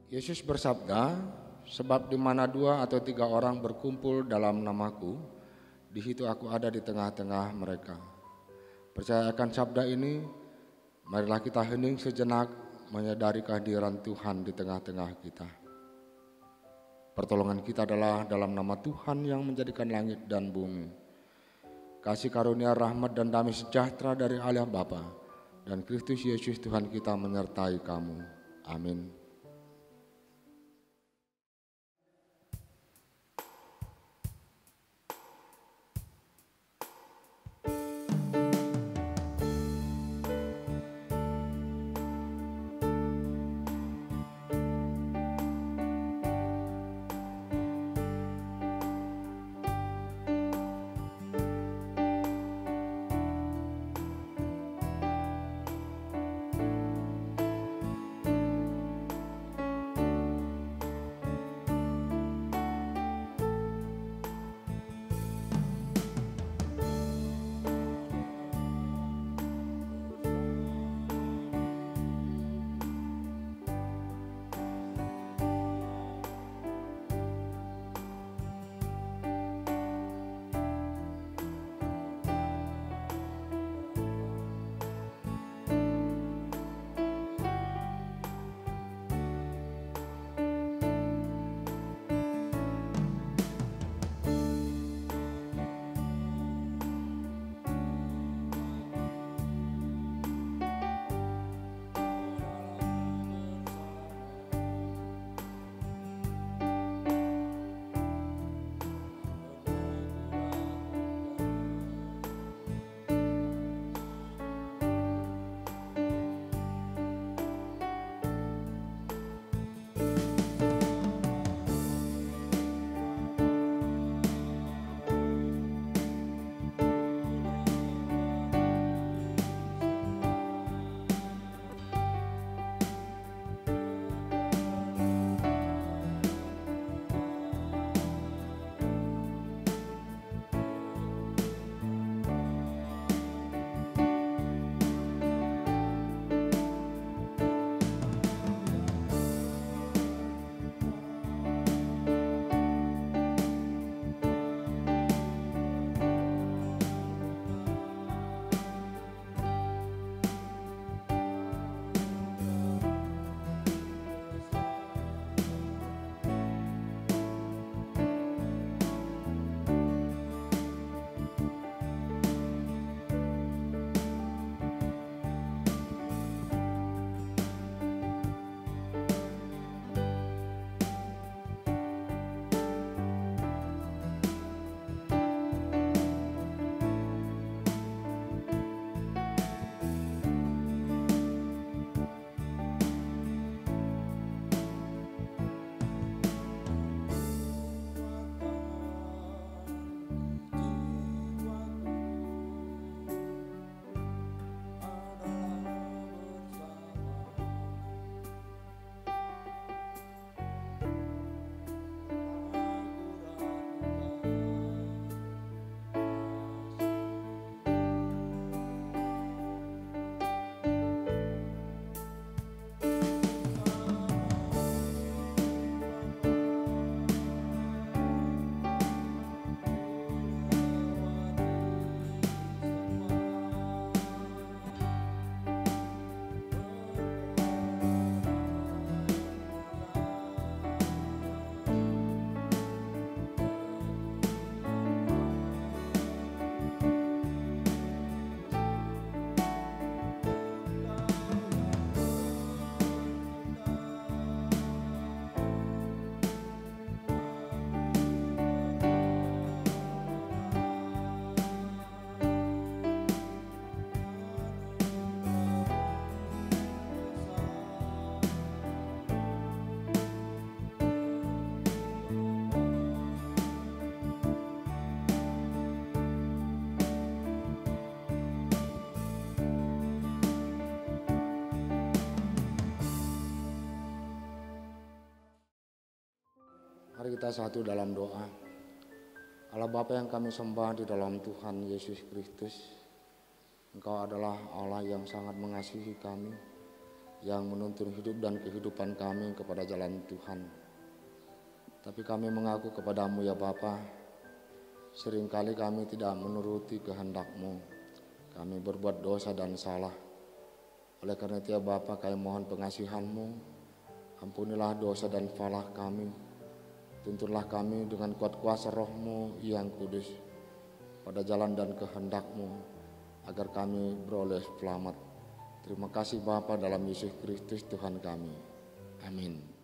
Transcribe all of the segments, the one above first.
Yesus bersabda, sebab di mana 2 atau 3 orang berkumpul dalam namaku, di situ aku ada di tengah-tengah mereka. Percaya akan sabda ini, marilah kita hening sejenak menyadari kehadiran Tuhan di tengah-tengah kita. Pertolongan kita adalah dalam nama Tuhan yang menjadikan langit dan bumi. Kasih karunia, rahmat dan damai sejahtera dari Allah Bapa dan Kristus Yesus Tuhan kita menyertai kamu. Amin. Mari kita satu dalam doa. Allah Bapa yang kami sembah di dalam Tuhan Yesus Kristus, Engkau adalah Allah yang sangat mengasihi kami. yang menuntun hidup dan kehidupan kami kepada jalan Tuhan. Tapi kami mengaku kepadamu ya Bapa, seringkali kami tidak menuruti kehendak-Mu. Kami berbuat dosa dan salah. Oleh karena itu ya Bapa, kami mohon pengasihan-Mu. Ampunilah dosa dan salah kami. Tuntunlah kami dengan kuat kuasa Roh-Mu yang kudus pada jalan dan kehendak-Mu, agar kami beroleh selamat. Terima kasih Bapa, dalam Yesus Kristus Tuhan kami. Amin.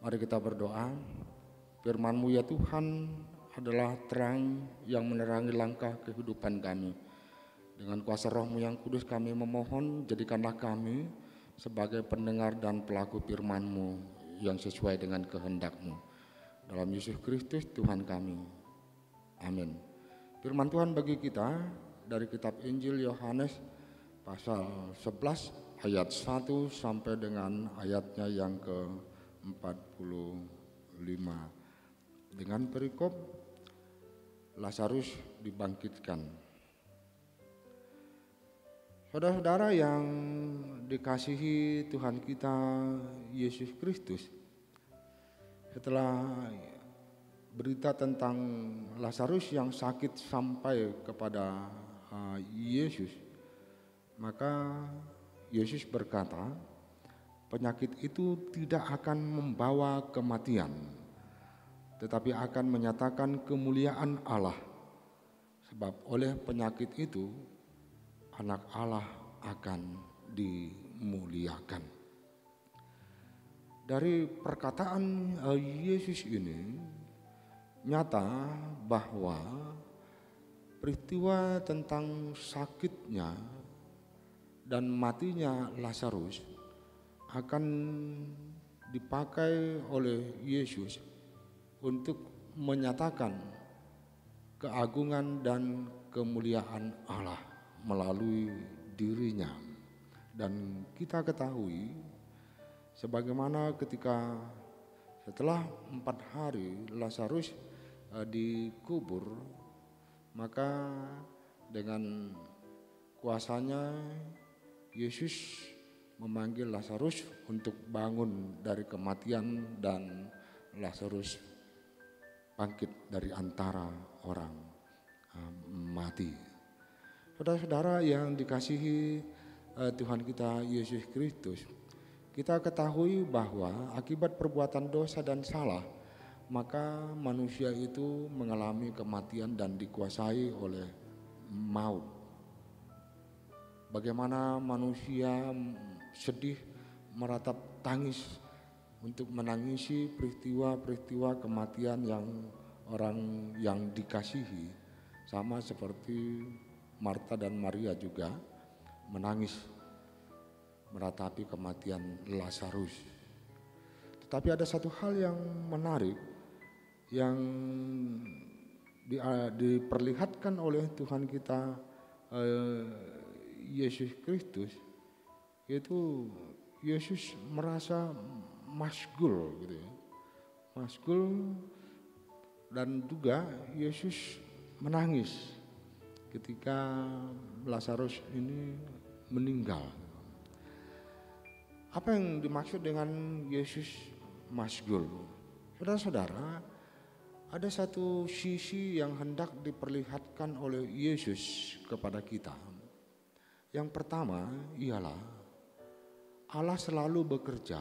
Mari kita berdoa. Firman-Mu ya Tuhan adalah terang yang menerangi langkah kehidupan kami. Dengan kuasa Roh-Mu yang kudus kami memohon, jadikanlah kami sebagai pendengar dan pelaku firman-Mu yang sesuai dengan kehendak-Mu. Dalam Yesus Kristus Tuhan kami. Amin. Firman Tuhan bagi kita dari kitab Injil Yohanes pasal 11 ayat 1 sampai dengan ayatnya yang ke-45. Dengan perikop Lazarus dibangkitkan. Saudara-saudara yang dikasihi Tuhan kita Yesus Kristus, setelah berita tentang Lazarus yang sakit sampai kepada Yesus, maka Yesus berkata, penyakit itu tidak akan membawa kematian, tetapi akan menyatakan kemuliaan Allah. Sebab oleh penyakit itu, anak Allah akan dimuliakan. Dari perkataan Yesus ini, nyata bahwa peristiwa tentang sakitnya dan matinya Lazarus akan dipakai oleh Yesus untuk menyatakan keagungan dan kemuliaan Allah melalui dirinya. Dan kita ketahui sebagaimana ketika setelah 4 hari Lazarus dikubur, maka dengan kuasanya Yesus memanggil Lazarus untuk bangun dari kematian dan Lazarus bangkit dari antara orang mati. Saudara-saudara yang dikasihi Tuhan kita Yesus Kristus, kita ketahui bahwa akibat perbuatan dosa dan salah, maka manusia itu mengalami kematian dan dikuasai oleh maut. Bagaimana manusia sedih, meratap tangis untuk menangisi peristiwa-peristiwa kematian yang orang yang dikasihi, sama seperti Marta dan Maria juga menangis meratapi kematian Lazarus. Tetapi ada satu hal yang menarik yang diperlihatkan oleh Tuhan kita Yesus Kristus, yaitu Yesus merasa masgul gitu ya. Masgul, dan juga Yesus menangis ketika Lazarus ini meninggal. Apa yang dimaksud dengan Yesus masgul? Saudara-saudara, ada satu sisi yang hendak diperlihatkan oleh Yesus kepada kita. Yang pertama ialah Allah selalu bekerja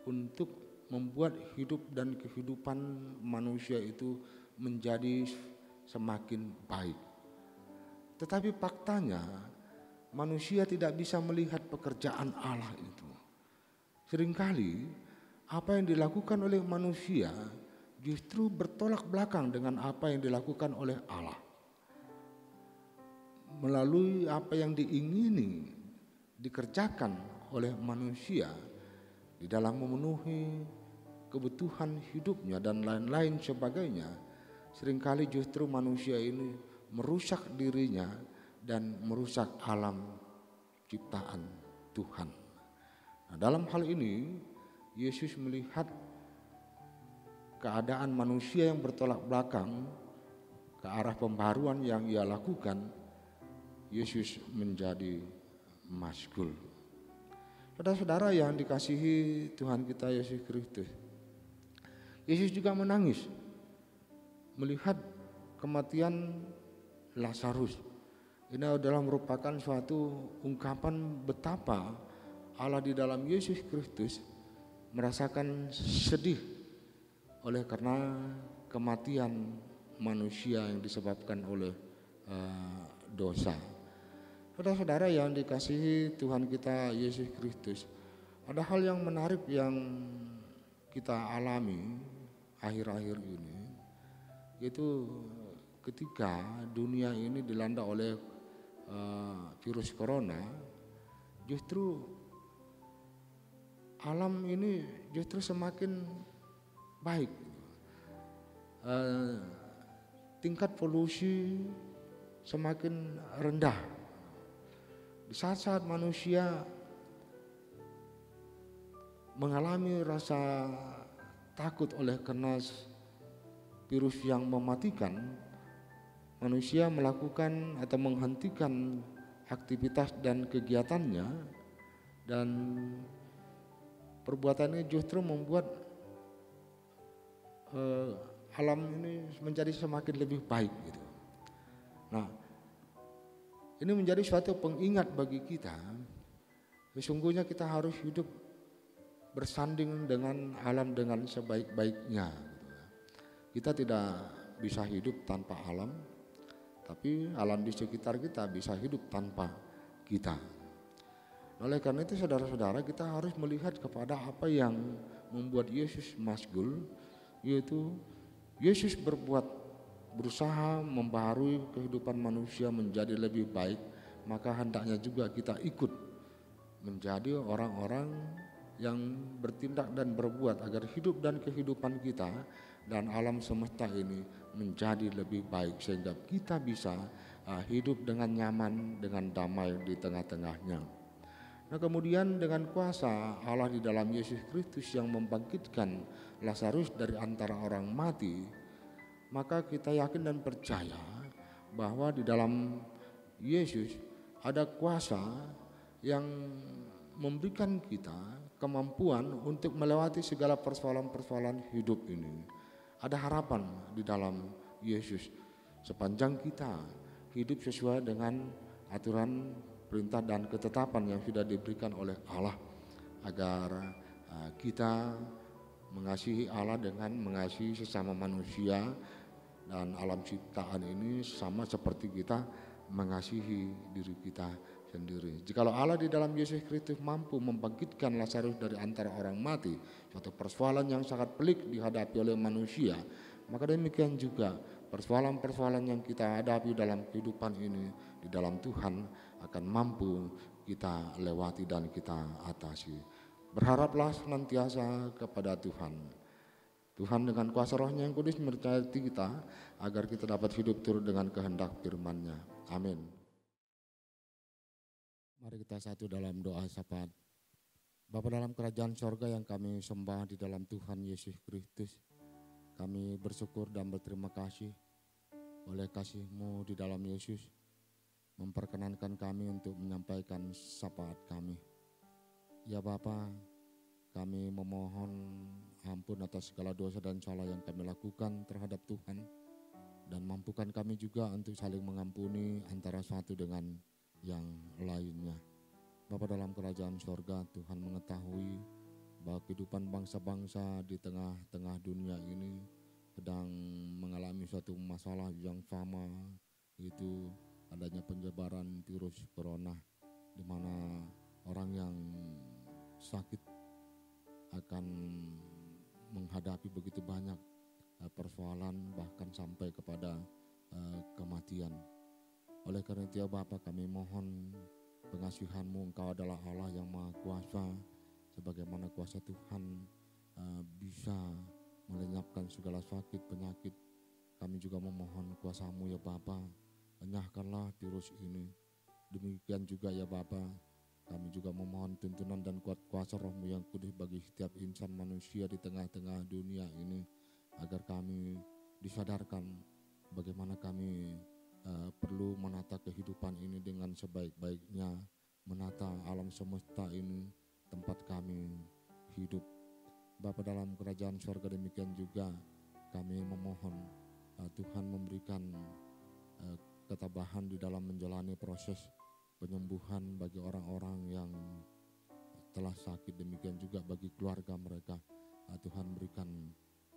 untuk membuat hidup dan kehidupan manusia itu menjadi semakin baik. Tetapi faktanya manusia tidak bisa melihat pekerjaan Allah itu. Seringkali apa yang dilakukan oleh manusia justru bertolak belakang dengan apa yang dilakukan oleh Allah. Melalui apa yang diingini dikerjakan oleh manusia di dalam memenuhi kebutuhan hidupnya dan lain-lain sebagainya, seringkali justru manusia ini merusak dirinya dan merusak alam ciptaan Tuhan. Nah, dalam hal ini Yesus melihat keadaan manusia yang bertolak belakang ke arah pembaruan yang ia lakukan. Yesus menjadi masgul. Saudara-saudara yang dikasihi Tuhan kita Yesus Kristus, Yesus juga menangis melihat kematian Lazarus. Ini adalah merupakan suatu ungkapan betapa Allah di dalam Yesus Kristus merasakan sedih oleh karena kematian manusia yang disebabkan oleh dosa. Saudara-saudara yang dikasihi Tuhan kita Yesus Kristus, ada hal yang menarik yang kita alami akhir-akhir ini, yaitu ketika dunia ini dilanda oleh virus corona, justru alam ini justru semakin baik. Tingkat polusi semakin rendah. Di saat-saat manusia mengalami rasa takut oleh karena virus yang mematikan, manusia melakukan atau menghentikan aktivitas dan kegiatannya, dan perbuatannya justru membuat alam ini menjadi semakin lebih baik gitu. Nah, ini menjadi suatu pengingat bagi kita, sesungguhnya kita harus hidup bersanding dengan alam dengan sebaik-baiknya. Kita tidak bisa hidup tanpa alam, tapi alam di sekitar kita bisa hidup tanpa kita. Oleh karena itu saudara-saudara, kita harus melihat kepada apa yang membuat Yesus masgul, yaitu Yesus berusaha membaharui kehidupan manusia menjadi lebih baik, maka hendaknya juga kita ikut menjadi orang-orang yang bertindak dan berbuat agar hidup dan kehidupan kita dan alam semesta ini menjadi lebih baik, sehingga kita bisa hidup dengan nyaman, dengan damai di tengah-tengahnya. Nah, kemudian dengan kuasa Allah di dalam Yesus Kristus yang membangkitkan Lazarus dari antara orang mati, maka kita yakin dan percaya bahwa di dalam Yesus ada kuasa yang memberikan kita kemampuan untuk melewati segala persoalan-persoalan hidup ini. Ada harapan di dalam Yesus sepanjang kita hidup sesuai dengan aturan, perintah dan ketetapan yang sudah diberikan oleh Allah, agar kita mengasihi Allah dengan mengasihi sesama manusia dan alam ciptaan ini sama seperti kita mengasihi diri kita sendiri. Jikalau Allah di dalam Yesus Kristus mampu membangkitkan Lazarus dari antara orang mati, suatu persoalan yang sangat pelik dihadapi oleh manusia, maka demikian juga persoalan-persoalan yang kita hadapi dalam kehidupan ini di dalam Tuhan akan mampu kita lewati dan kita atasi. Berharaplah senantiasa kepada Tuhan. Tuhan dengan kuasa Roh-Nya yang kudus memberkati kita agar kita dapat hidup turut dengan kehendak firman-Nya. Amin. Mari kita satu dalam doa syafaat. Bapa dalam kerajaan sorga yang kami sembah di dalam Tuhan Yesus Kristus, kami bersyukur dan berterima kasih oleh kasih-Mu di dalam Yesus memperkenankan kami untuk menyampaikan syafaat kami. Ya Bapa, kami memohon ampun atas segala dosa dan salah yang kami lakukan terhadap Tuhan, dan mampukan kami juga untuk saling mengampuni antara satu dengan yang lainnya. Bapa dalam kerajaan sorga, Tuhan mengetahui bahwa kehidupan bangsa-bangsa di tengah-tengah dunia ini sedang mengalami suatu masalah yang sama, yaitu adanya penyebaran virus corona, di mana orang yang sakit akan menghadapi begitu banyak persoalan, bahkan sampai kepada kematian. Oleh karena itu ya Bapa, kami mohon pengasihan-Mu. Engkau adalah Allah yang Maha Kuasa, sebagaimana kuasa Tuhan bisa melenyapkan segala sakit, penyakit. Kami juga memohon kuasa-Mu ya Bapa, enyahkanlah virus ini. Demikian juga ya Bapa, kami juga memohon tuntunan dan kuat kuasa Roh-Mu yang kudus bagi setiap insan manusia di tengah-tengah dunia ini, agar kami disadarkan bagaimana kami perlu menata kehidupan ini dengan sebaik-baiknya, menata alam semesta ini, tempat kami hidup. Bapa dalam kerajaan sorga, demikian juga kami memohon Tuhan memberikan ketabahan di dalam menjalani proses penyembuhan bagi orang-orang yang telah sakit, demikian juga bagi keluarga mereka. Tuhan berikan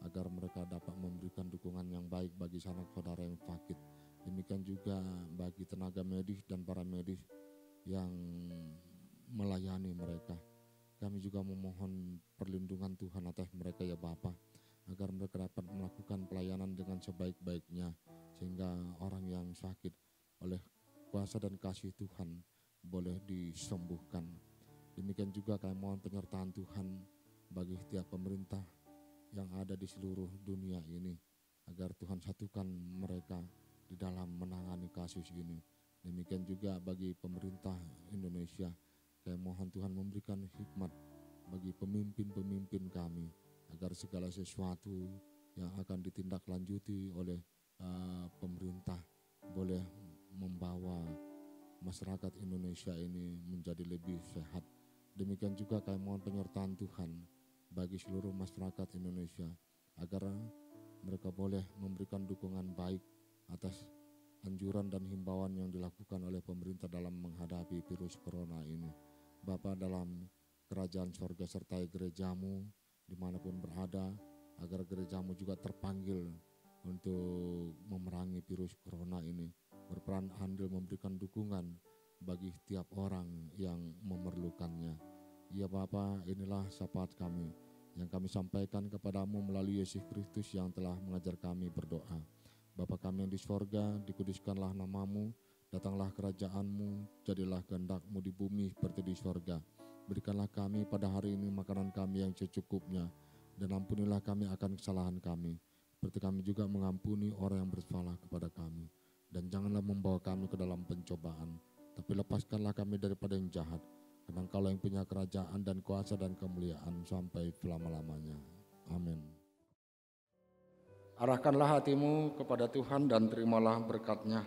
agar mereka dapat memberikan dukungan yang baik bagi sanak saudara yang sakit. Demikian juga bagi tenaga medis dan para medis yang melayani mereka. Kami juga memohon perlindungan Tuhan atas mereka ya Bapa, agar mereka dapat melakukan pelayanan dengan sebaik-baiknya, sehingga orang yang sakit oleh kuasa dan kasih Tuhan boleh disembuhkan. Demikian juga kami mohon penyertaan Tuhan bagi setiap pemerintah yang ada di seluruh dunia ini, agar Tuhan satukan mereka di dalam menangani kasus ini. Demikian juga bagi pemerintah Indonesia, kami mohon Tuhan memberikan hikmat bagi pemimpin-pemimpin kami, agar segala sesuatu yang akan ditindaklanjuti oleh pemerintah boleh membawa masyarakat Indonesia ini menjadi lebih sehat. Demikian juga kami mohon penyertaan Tuhan bagi seluruh masyarakat Indonesia, agar mereka boleh memberikan dukungan baik atas anjuran dan himbauan yang dilakukan oleh pemerintah dalam menghadapi virus corona ini. Bapa dalam kerajaan sorga, sertai gerejamu dimanapun berada, agar gerejamu juga terpanggil untuk memerangi virus corona ini, berperan andil memberikan dukungan bagi setiap orang yang memerlukannya. Ya Bapa, inilah syafaat kami yang kami sampaikan kepadamu melalui Yesus Kristus yang telah mengajar kami berdoa. Bapa kami yang di sorga, dikuduskanlah namamu, datanglah kerajaanmu, jadilah kehendak-Mu di bumi seperti di sorga. Berikanlah kami pada hari ini makanan kami yang secukupnya, dan ampunilah kami akan kesalahan kami, seperti kami juga mengampuni orang yang bersalah kepada kami. Dan janganlah membawa kami ke dalam pencobaan, tapi lepaskanlah kami daripada yang jahat, karena Engkaulah yang punya kerajaan dan kuasa dan kemuliaan sampai selama-lamanya. Amin. Arahkanlah hatimu kepada Tuhan dan terimalah berkat-Nya.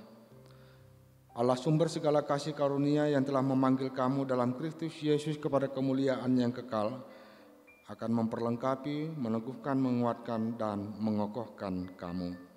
Allah sumber segala kasih karunia yang telah memanggil kamu dalam Kristus Yesus kepada kemuliaan yang kekal, akan memperlengkapi, meneguhkan, menguatkan, dan mengokohkan kamu.